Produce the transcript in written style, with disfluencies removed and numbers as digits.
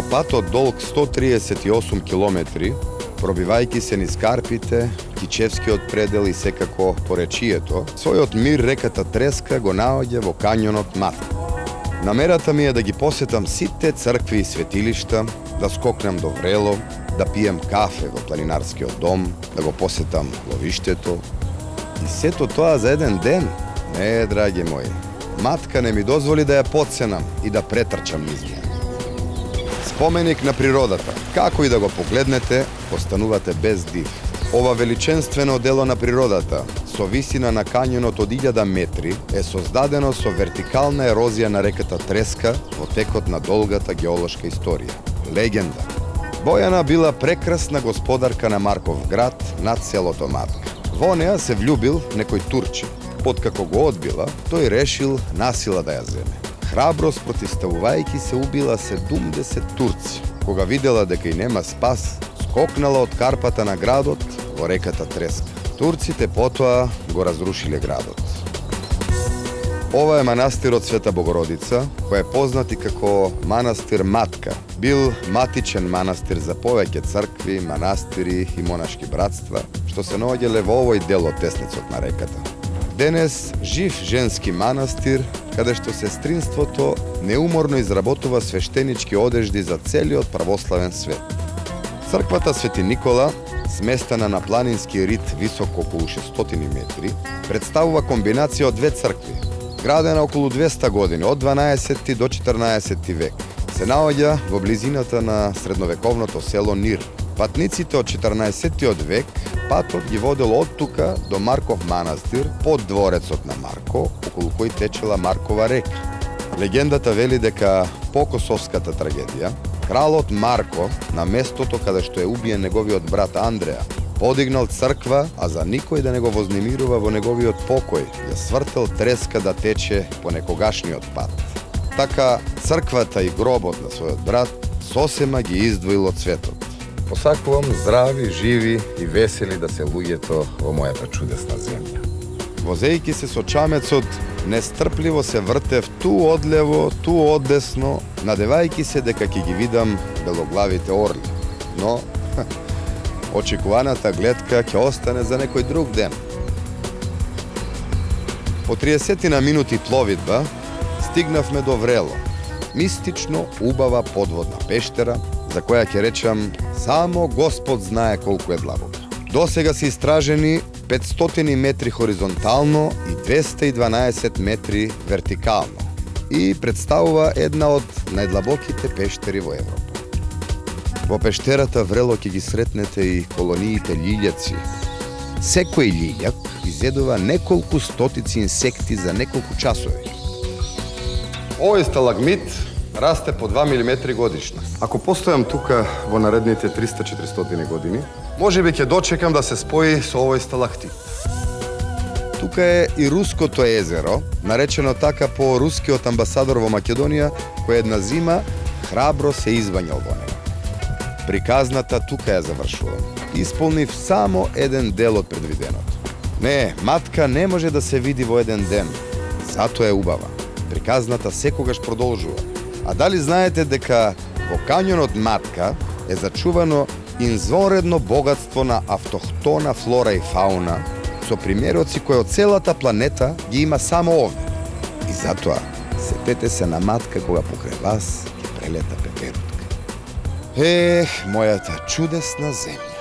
Патот долг 138 километри, пробивајќи се низ Карпите, Кичевскиот предел и секако поречието, својот мир реката Треска го наоѓа во кањонот Матка. Намерата ми е да ги посетам сите цркви и светилишта, да скокнам до Врело, да пием кафе во планинарскиот дом, да го посетам ловиштето. И сето тоа за еден ден? Не, драги мои. Матка не ми дозволи да ја подсенам и да претрчам низ неа. Споменик на природата. Како и да го погледнете, останувате без див. Ова величенствено дело на природата, со висина на кањонот од 1000 метри, е создадено со вертикална ерозија на реката Треска во текот на долгата геолошка историја. Легенда. Бојана била прекрасна господарка на Марков град над селото Матка. Во неа се влюбил некој турчин. Откако го одбила, тој решил насила да ја земе. Храброст противставувајќи се убила 70 турци. Кога видела дека и нема спас, скокнала од карпата на градот во реката Треска. Турците потоа го разрушиле градот. Ова е манастирот Света Богородица, кој е познат и како манастир Матка. Бил матичен манастир за повеќе цркви, манастири и монашки братства, што се наоѓале во овој дел од теснецот на реката. Денес жив женски манастир, каде што сестринството неуморно изработува свештенички одежди за целиот православен свет. Црквата Свети Никола, сместена на планински рид високо околу 600 метри, представува комбинација од две цркви, градена околу 200 години, од 12 до 14 век. Се наоѓа во близината на средновековното село Нир. Патниците од 14 век патот ги водел од тука до Марков манастир под дворецот на Марко, околу кој течела Маркова река. Легендата вели дека по Косовската трагедија, кралот Марко, на местото каде што е убиен неговиот брат Андреа, подигнал црква, а за никој да не го вознемирува во неговиот покој, ја свртел Треска да тече по некогашниот пат. Така црквата и гробот на својот брат сосема ги издвоил од светот. Посакувам здрави, живи и весели да се луѓето во мојата чудесна земја. Возејќи се со чамецот, нестрпливо се вртев ту одлево, ту одесно, надевајќи се дека ќе ги видам белоглавите орли. Но очекуваната гледка ќе остане за некој друг ден. По 30 минути пловидба стигнавме до Врело, мистично убава подводна пештера, за која ќе речам само Господ знае колку е длабока. Досега се истражени 500 метри хоризонтално и 212 метри вертикално и представува една од најдлабоките пештери во Европа. Во пештерата Врело ќе ги сретнете и колониите лилјаци. Секој лилјак изедува неколку стотици инсекти за неколку часови. Овој сталагмит расте по 2 мм годишно. Ако постојам тука во наредните 300-400 години, можеби ќе дочекам да се спои со овој сталактит. Тука е и Руското езеро, наречено така по рускиот амбасадор во Македонија, кој една зима храбро се извањал во него. Приказната тука ја завршувам. Исполнив само еден дел од предвиденото. Не, Матка не може да се види во еден ден, затоа е убава. Приказната секогаш продолжува. А дали знаете дека во кањонот Матка е зачувано извонредно богатство на автохтона флора и фауна, со примероци кои од целата планета ги има само овде. И затоа, сетете се на Матка кога покрај вас ќе прелета пеперутка. Мојата чудесна земја.